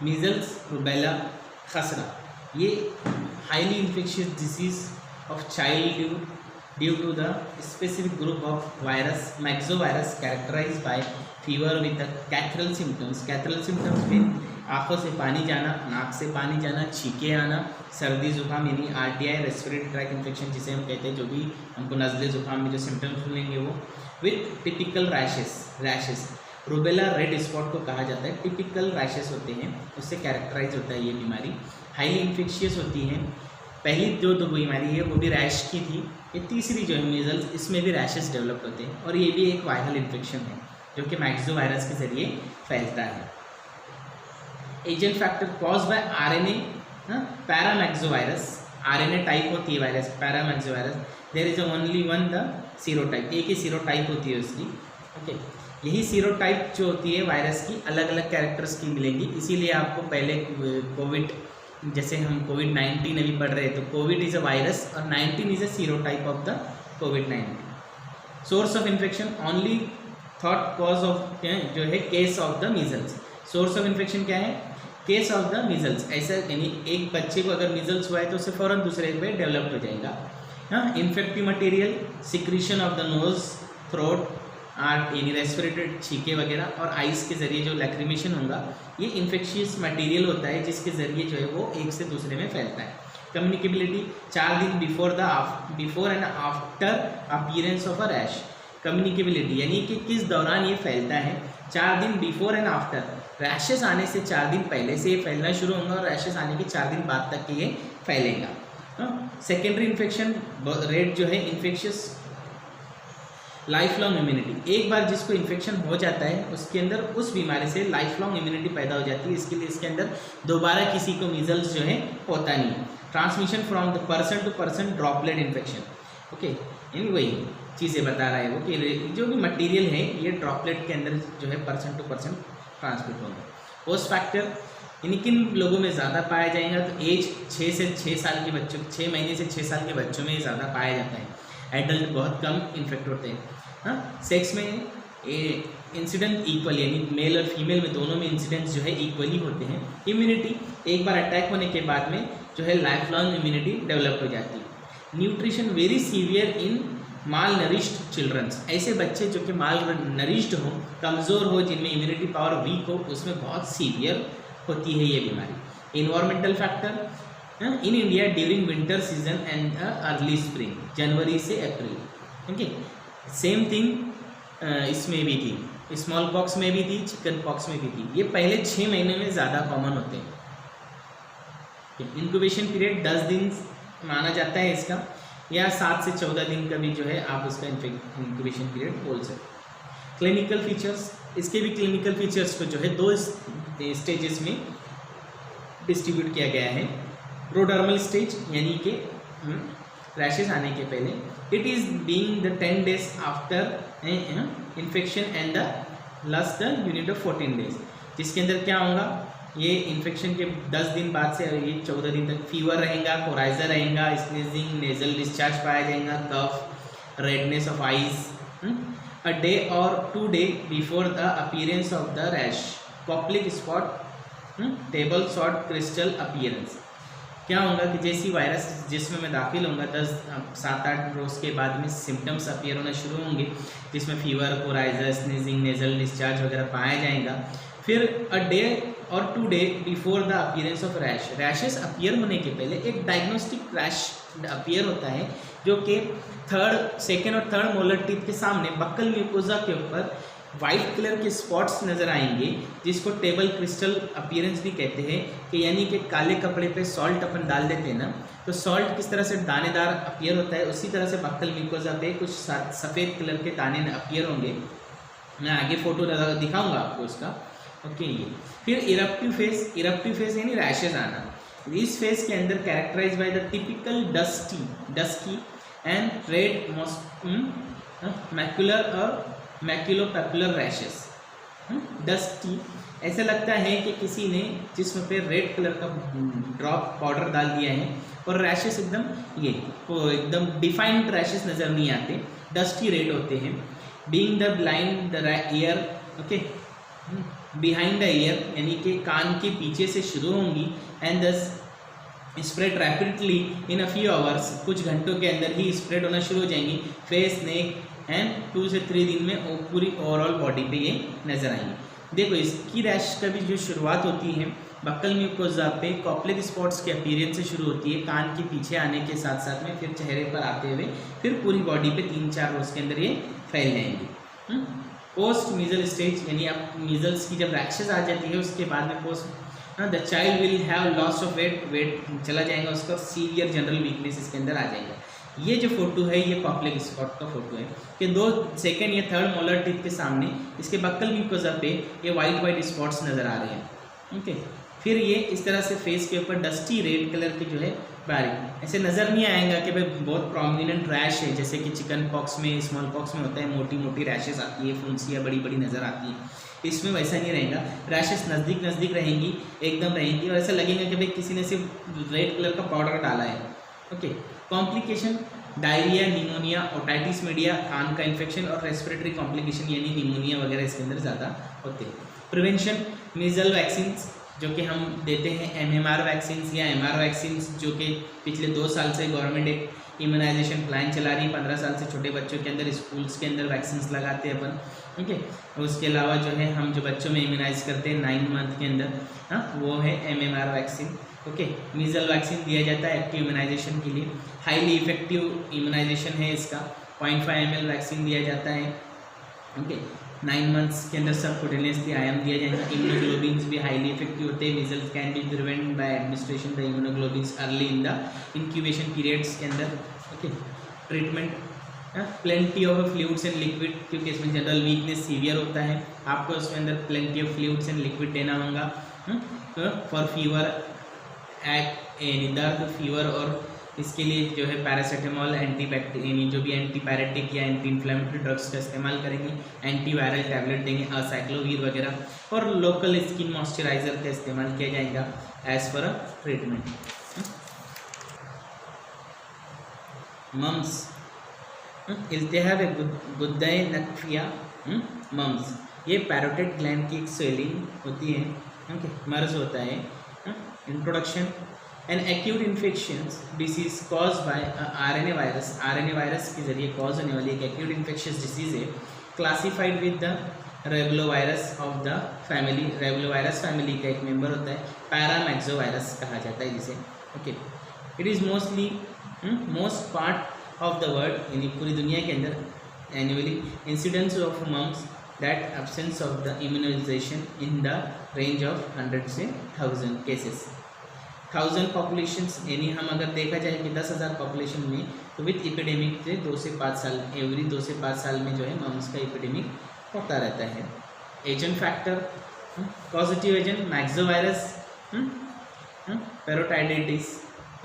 Measles, rubella, खसरा, ये highly infectious disease of child due to the specific group of virus myxovirus characterise by fever with catarrhal symptoms. Catarrhal symptoms में आंखों से पानी जाना, नाक से पानी जाना, छींके आना, सर्दी जुकाम यानी RTI रेस्पिरेटरी ट्रैक इन्फेक्शन जिसे हम कहते हैं, जो भी हमको नज़ले जुकाम में जो सिम्टम्स मिलेंगे वो, with typical rashes. Rubella red spot को कहा जाता है, टिपिकल रैशेस होते हैं, उससे कैरेक्टराइज होता है ये बीमारी। हाईली इन्फेक्शियस होती है। पहली जो बीमारी है वो भी रैश की थी। ये तीसरी जो है मीजल्स, इसमें भी रैशेस डेवलप होते हैं और ये भी एक वायरल इन्फेक्शन है जो कि मैक्सो वायरस के जरिए फैलता है। Agent factor cause by RNA paramyxovirus, RNA type होती है virus paramyxovirus. There is only one the serotype, एक ही सीरोटाइप होती है उसकी। ओके, यही सीरोटाइप जो होती है वायरस की अलग अलग कैरेक्टर्स की मिलेंगी। इसीलिए आपको पहले कोविड, जैसे हम कोविड-19 अभी पढ़ रहे हैं तो कोविड इज़ अ वायरस और 19 is a serotype of the covid. Source of infection only thought cause of जो है case of the measles. Source of infection क्या है? Case of the measles. ऐसा यानी एक बच्चे को अगर मीजल्स हुआ है तो उससे फ़ौरन दूसरे पे डेवलप हो जाएगा। हाँ, infective material, secretion of the nose, throat, यानी रेस्पिरेटरी छींके वगैरह, और आइस के जरिए जो लैक्रिमेशन होगा, ये इन्फेक्शियस मटेरियल होता है जिसके ज़रिए जो है वो एक से दूसरे में फैलता है। कम्युनिकेबिलिटी 4 दिन before and after appearance of a rash. Communicability यानी कि किस दौरान ये फैलता है? 4 दिन बिफोर एंड आफ्टर। रैशेस आने से 4 दिन पहले से ये फैलना शुरू होगा और रैशेस आने के 4 दिन बाद तक ये फैलेगा। सेकेंडरी इन्फेक्शन रेट जो है इन्फेक्शियस लाइफ लॉन्ग इम्यूनिटी। एक बार जिसको इन्फेक्शन हो जाता है उसके अंदर उस बीमारी से लाइफ लॉन्ग इम्यूनिटी पैदा हो जाती है। इसके लिए इसके अंदर दोबारा किसी को मीजल्स जो है होता नहीं है। Transmission from the person to person, droplet infection. Okay, यानी वही चीज़ें बता रहा है वो कि जो भी मटेरियल है ये ड्रॉपलेट के अंदर जो है पर्सन टू पर्सन ट्रांसमिट होगा। पोस्ट फैक्टर यानी किन लोगों में ज़्यादा पाया जाएगा? तो एज 6 से 6 साल के बच्चों, 6 महीने से 6 साल के बच्चों में ज़्यादा पाया जाता है। एडल्ट बहुत कम इन्फेक्ट होते हैं। हाँ, सेक्स में इंसिडेंट इक्वल, यानी मेल और फीमेल में दोनों में इंसिडेंट्स जो है इक्वली होते हैं। इम्यूनिटी, एक बार अटैक होने के बाद में जो है लाइफ लॉन्ग इम्यूनिटी डेवलप हो जाती है। Nutrition very severe in malnourished childrens. ऐसे बच्चे जो कि माल नरिश्ड हो, कमज़ोर हो, जिनमें इम्यूनिटी पावर वीक हो, उसमें बहुत सीवियर होती है ये बीमारी। Environmental factor in India during winter season and early spring, जनवरी से अप्रैल। ओके, सेम थिंग इसमें भी थी, स्मॉल पॉक्स में भी थी, चिकन पॉक्स में भी थी। ये पहले 6 महीने में ज़्यादा कॉमन होते हैं। इंक्यूबेशन पीरियड 10 दिन माना जाता है इसका, या 7 से 14 दिन का भी जो है आप उसका इंक्यूबेशन पीरियड बोल सकते। क्लिनिकल फीचर्स, इसके भी क्लिनिकल फीचर्स को जो है 2 स्टेजेस में डिस्ट्रीब्यूट किया गया है। प्रोडर्मल स्टेज यानी कि रैशेस आने के पहले, it is being the 10 days after infection and the last the unit of 14 days, जिसके अंदर क्या होगा? ये इन्फेक्शन के 10 दिन बाद से ये 14 दिन तक फीवर रहेगा, कोराइजर रहेगा, स्नीजिंग, नेजल डिस्चार्ज पाया जाएगा, cough, redness of eyes. A day और 2 days before the appearance of the rash, Koplik spot, table salt crystal appearance. क्या होगा कि जैसी वायरस जिसमें मैं दाखिल होऊंगा 7-8 रोज़ के बाद में सिम्टम्स अपीयर होना शुरू होंगे, जिसमें फीवर, कोराइजर, स्नीजिंग, नेजल डिस्चार्ज वगैरह पाया जाएगा। फिर अ डे और 2 days before the appearance of rash, rashes appear होने के पहले एक डायग्नोस्टिक रैश अपीयर होता है जो कि सेकेंड और थर्ड मोलर टीथ के सामने बक्कल म्यूकोजा के ऊपर वाइट कलर के स्पॉट्स नज़र आएंगे, जिसको टेबल क्रिस्टल अपीयरेंस भी कहते हैं। कि यानी कि काले कपड़े पे सॉल्ट अपन डाल देते हैं ना, तो सॉल्ट किस तरह से दानेदार अपीयर होता है, उसी तरह से बक्कल म्यूकोजा पे कुछ सफ़ेद कलर के दाने अपीयर होंगे। मैं आगे फोटो दिखाऊंगा आपको उसका। ओके, ये फिर इरप्टिव फेस यानी रैशेज आना। इस फेस के अंदर characterize by the typical dusky and red macular और मैक्युलोपैपुलर रैशेस। डस्टी, ऐसा लगता है कि किसी ने जिसम पे रेड कलर का ड्रॉप पाउडर डाल दिया है, और रैशेस एकदम डिफाइंड रैशेस नज़र नहीं आते, डस्टी रेड होते हैं। Being the blind the year, okay, behind the year यानी कि कान के पीछे से शुरू होंगी एंड दस spread rapidly in a few hours, कुछ घंटों के अंदर ही स्प्रेड होना शुरू हो जाएंगी फेस, नेक एंड 2 से 3 दिन में पूरी ओवरऑल बॉडी पे ये नजर आएंगी। देखो इसकी रैश का भी जो शुरुआत होती है बक्कल म्यूकोजा पे कॉप्लिक स्पॉट्स के अपीयरेंस से शुरू होती है, कान के पीछे आने के साथ साथ में फिर चेहरे पर आते हुए फिर पूरी बॉडी पे 3-4 रोज के अंदर ये फैल जाएंगी। पोस्ट मीजल स्टेज यानी अब मीजल्स की जब रैशेज आ जाती है उसके बाद में post the child will have loss of weight चला जाएगा उसका, सीवियर जनरल वीकनेस इसके अंदर आ जाएगा। ये जो फोटो है ये कॉप्लिक स्पॉट का फोटो है कि 2 सेकेंड या थर्ड मोलर टीथ के सामने इसके बक्कल म्यूकोजा पे ये वाइट स्पॉट्स नज़र आ रहे हैं। ओके, फिर ये इस तरह से फेस के ऊपर डस्टी रेड कलर के जो है बारीक ऐसे नज़र नहीं आएगा कि भाई बहुत प्रोमिनेंट रैश है, जैसे कि चिकन पॉक्स में स्मॉल पॉक्स में होता है, मोटी मोटी रैशेस आती है, फुंसियाँ बड़ी बड़ी नज़र आती है, इसमें वैसा नहीं रहेगा। रैशेस नज़दीक नज़दीक रहेंगी, एकदम रहेंगी और ऐसा लगेगा कि भाई किसी ने सिर्फ रेड कलर का पाउडर डाला है। Okay, complication diarrhoea, pneumonia, otitis media, कान का इन्फेक्शन और रेस्पिरेटरी कॉम्प्लिकेशन यानी निमोनिया वगैरह इसके अंदर ज़्यादा होते हैं। प्रिवेंशन मीजल वैक्सीन जो कि हम देते हैं, MMR वैक्सीन या MR वैक्सीन जो कि पिछले 2 साल से गवर्नमेंट एक इम्यूनाइजेशन प्लान चला रही है। 15 साल से छोटे बच्चों के अंदर स्कूल्स के अंदर वैक्सीन लगाते हैं अपन। ठीक है, उसके अलावा जो है हम जो बच्चों में इम्यूनाइज करते हैं 9 मंथ के अंदर, हाँ वो है MMR वैक्सीन। ओके, मीजल वैक्सीन दिया जाता है एक्टिव इम्यूनाइजेशन के लिए, हाईली इफेक्टिव इम्यूनाइजेशन है इसका। 0.5 ml वैक्सीन दिया जाता है। ओके, 9 मंथ्स के अंदर सबकुटेनियसली आयाम दिया जाएगा। इम्यूनोग्लोबिन्स भी हाईली इफेक्टिव होते हैं। Measles can be prevent by administration the immunoglobulins early in the incubation periods के अंदर। Okay, treatment plenty of fluids and liquid, क्योंकि इसमें जनरल वीकनेस सीवियर होता है, आपको उसके अंदर plenty of fluids and liquid देना होगा। फॉर फीवर दर्द फीवर और इसके लिए जो है पैरासीटामोल, एंटीबैक्टीरिया जो भी एंटीपायरेटिक या एंटी इन्फ्लेमेटरी ड्रग्स का इस्तेमाल करेंगे, एंटीवायरल टैबलेट देंगे, असाइक्लोवीर वगैरह, और लोकल स्किन मॉइस्चराइजर का इस्तेमाल किया जाएगा एज पर ट्रीटमेंट। मम्स, इल्तिहाब गुद्दे नक्फिया, मम्स ये पैरोटिड ग्लैंड की एक स्वेलिंग होती है। ओके, मर्ज होता है। Introduction, an acute infectious disease cause by RNA virus, RNA virus के जरिए कॉज होने वाली एक एक्यूट इन्फेक्शियस डिसीज है, classified with the rubulavirus of the family. Rubulavirus family का एक मेंबर होता है, पैरामैक्सोवायरस कहा जाता है जिसे। Okay, it is mostly most part of the world यानी पूरी दुनिया के अंदर annually incidence of mumps that absence of the immunization in the range of 100 से 1000 केसेस। 1000 पॉपुलेशंस यानी हम अगर देखा जाए कि 10,000 पॉपुलेशन में, तो विथ एपिडेमिक से 2 से 5 साल, एवरी 2 से 5 साल में जो है मम्स का एपिडेमिक होता रहता है। Agent factor, positive agent myxovirus, parotiditis.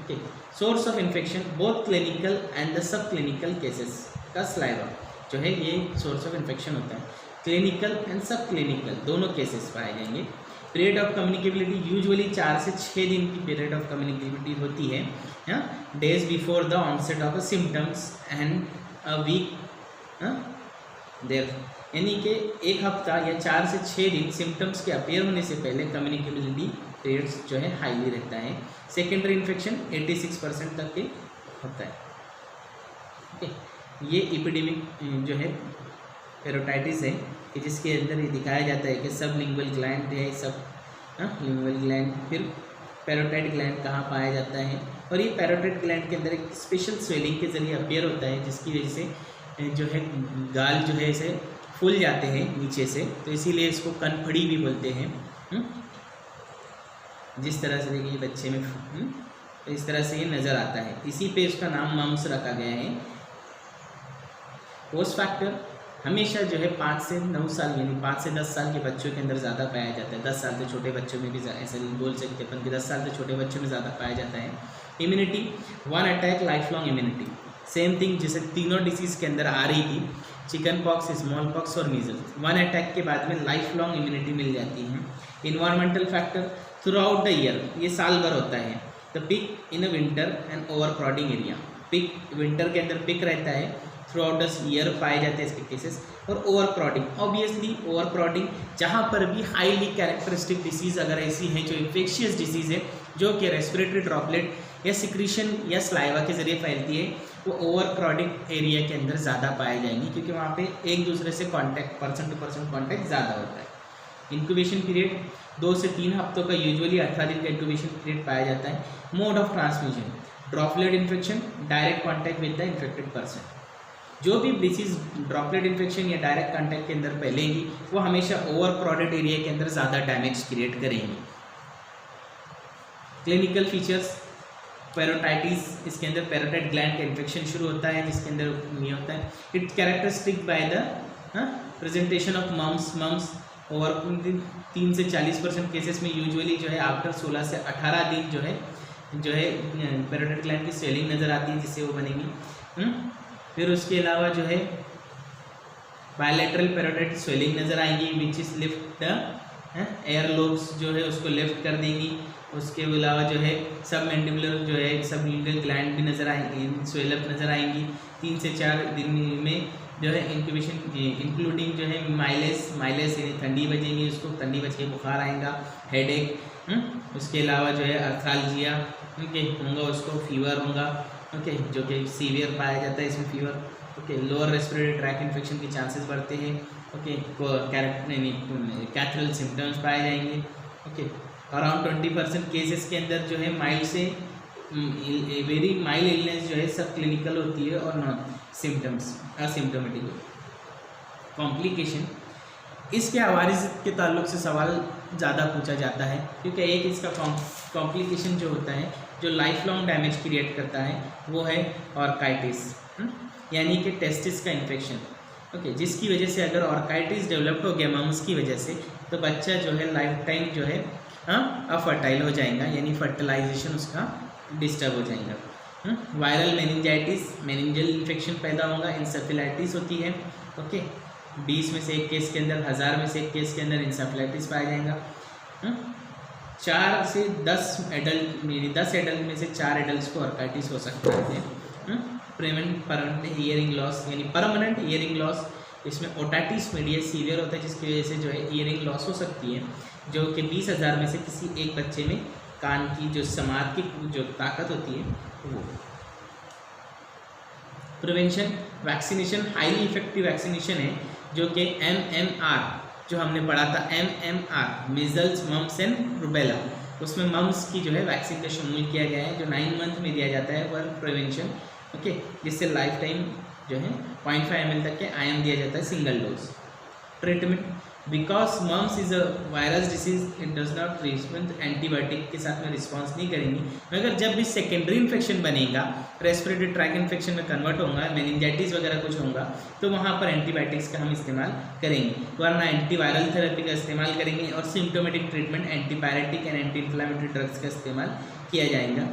Okay, source of infection both clinical and the sub clinical cases का स्लाइवा जो है ये सोर्स ऑफ इन्फेक्शन होता है। क्लिनिकल एंड सब क्लिनिकल दोनों केसेस पाए जाएंगे। पीरियड ऑफ कम्युनिकेबिलिटी यूजुअली 4 से 6 दिन की पीरियड ऑफ कम्युनिकेबिलिटी होती है, days before the onset of symptoms and a week there, यानी कि 1 हफ्ता या 4 से 6 दिन सिम्टम्स के अपीयर होने से पहले कम्युनिकेबिलिटी पीरियड्स जो है हाईली रहता है। सेकेंडरी इन्फेक्शन 86% तक के होता है। ओके, ये एपिडेमिक जो है पेरोटाइटिस है कि जिसके अंदर ये दिखाया जाता है कि सब लिंगुअल ग्लैंड है, सब लिंगुअल ग्लैंड, फिर पैरोटाइड ग्लैंड कहाँ पाया जाता है, और ये पैरोटाइड ग्लैंड के अंदर एक स्पेशल स्वेलिंग के जरिए अपीयर होता है जिसकी वजह से जो है गाल जो है इसे फूल जाते हैं नीचे से, तो इसीलिए इसको कनफड़ी भी बोलते हैं। जिस तरह से देखिए बच्चे में तो इस तरह से ये नज़र आता है, इसी पे इसका नाम मम्स रखा गया है। पोस्ट फैक्टर हमेशा जो है 5 से 9 साल यानी 5 से 10 साल के बच्चों के अंदर ज़्यादा पाया जाता है। 10 साल से छोटे बच्चों में भी ऐसे बोल सकते हैं अपन कि 10 साल से छोटे बच्चों में ज़्यादा पाया जाता है। Immunity, 1 attack life long immunity, same thing जैसे तीनों डिसीज़ के अंदर आ रही थी, चिकन पॉक्स, स्मॉल पॉक्स और मीजल्स, 1 अटैक के बाद में लाइफ लॉन्ग इम्यूनिटी मिल जाती है। Environmental factor throughout the year, ये साल भर होता है। The peak in a winter and overcrowding area, peak winter के अंदर पिक रहता है, थ्रू आउट द ईयर पाए जाते हैं इसके केसेस। और over crowding, obviously over crowding जहाँ पर भी हाईली कैरेक्टरिस्टिक डिसीज़ अगर ऐसी हैं जो इन्फेक्शियस डिसीज़ है जो कि रेस्पिरेटरी ड्रॉपलेट या सिक्रीशन या स्लाइवा के ज़रिए फैलती है, वो ओवर क्राउडिंग एरिया के अंदर ज़्यादा पाए जाएंगी क्योंकि वहाँ पे एक दूसरे से contact, person to person contact ज़्यादा होता है। इंक्यूबेशन पीरियड 2 से 3 हफ्तों का, यूजुअली 18 दिन का इंक्यूबेशन पीरियड पाया जाता है। Mode of transmission, droplet infection, direct contact with the infected person. जो भी डिसीज ड्रॉपलेट इन्फेक्शन या डायरेक्ट कॉन्टैक्ट के अंदर फैलेंगी वो हमेशा ओवर क्राउडेड एरिया के अंदर ज़्यादा डैमेज क्रिएट करेंगी। क्लिनिकल फीचर्स, पेरोटाइटिस, इसके अंदर पेरोटाइट ग्लैंड का इन्फेक्शन शुरू होता है जिसके अंदर ये होता है। It characteristic by the presentation of mumps over 3 से 40% केसेस में यूजुअली जो है आफ्टर 16 से 18 दिन जो है पेरोटाइट ग्लैंड की स्वेलिंग नज़र आती है जिससे वो बनेगी। फिर उसके अलावा जो है बायलैटरल पेरोटाइट स्वेलिंग नज़र आएंगी which is lift the air lobes जो है उसको लिफ्ट कर देंगी। उसके अलावा जो है सब मैंडिबुलर जो है सब लीगल ग्लैंड भी नज़र आएंगी, स्वेलअप नज़र आएंगी। 3 से 4 दिन में जो है इंक्यूबेशन इंक्लूडिंग जो है माइलेस यानी ठंडी बजेंगी, उसको ठंडी बज के बुखार आएगा, हेडेक, उसके अलावा जो है अर्थालजिया होगा, उसको फीवर होगा, जो कि सीवियर पाया जाता है इसमें fever. Lower respiratory track infection के चांसेस बढ़ते हैं। कैथरल सिम्टम्स पाए जाएंगे। अराउंड 20% केसेस के अंदर जो है माइल्ड से वेरी माइल्ड इलनेस जो है सब क्लिनिकल होती है और नॉन सिम्टम्स असिम्टोमेटिक। कॉम्प्लिकेशन, इसके आवारिज के ताल्लुक से सवाल ज़्यादा पूछा जाता है क्योंकि एक इसका कॉम्प्लिकेशन जो होता है जो लाइफ लॉन्ग डैमेज क्रिएट करता है वो है ऑर्काइटिस, यानी कि टेस्टिस का इन्फेक्शन। जिसकी वजह से अगर ऑर्काइटिस डेवलप्ड हो गया मम्स की वजह से तो बच्चा जो है लाइफ टाइम जो है अफर्टाइल हो जाएगा, यानी फर्टिलाइजेशन उसका डिस्टर्ब हो जाएगा। वायरल मेनिंजाइटिस, मेनिंजल इन्फेक्शन पैदा होगा, इंसेफेलाइटिस होती है। 20 में से 1 केस के अंदर, 1000 में से 1 केस के अंदर इंसेफेलाइटिस पाया जाएगा। 4 से 10 एडल्ट में से 4 एडल्ट को ऑर्काइटिस हो सकता है। परमानेंट हियरिंग लॉस, यानी परमानेंट हियरिंग लॉस, इसमें ओटाइटिस मीडिया सीवियर होता है जिसकी वजह से जो है हियरिंग लॉस हो सकती है, जो कि 20,000 में से किसी एक बच्चे में कान की जो समात की जो ताकत होती है वो। Prevention, vaccination highly effective vaccination है जो कि MMR जो हमने पढ़ा था, MMR measles, mumps and rubella, उसमें मम्स की जो है वैक्सीन का शामिल किया गया है जो 9 मंथ में दिया जाता है फॉर प्रिवेंशन। जिससे लाइफ टाइम जो है 0.5 ml तक के IM दिया जाता है single dose. Treatment, because mumps is a virus disease it does not respond, antibiotic के साथ में रिस्पॉन्स नहीं करेंगी, मगर जब भी सेकेंडरी इन्फेक्शन बनेगा, रेस्पिरेटरी ट्रैक इन्फेक्शन में कन्वर्ट होगा, मेनिंजाइटिस वगैरह कुछ होगा तो वहाँ पर एंटीबायोटिक्स का हम इस्तेमाल करेंगे, वरना एंटीवायरल थेरेपी का इस्तेमाल करेंगे और symptomatic treatment antipyretic and anti inflammatory drugs का इस्तेमाल किया जाएगा।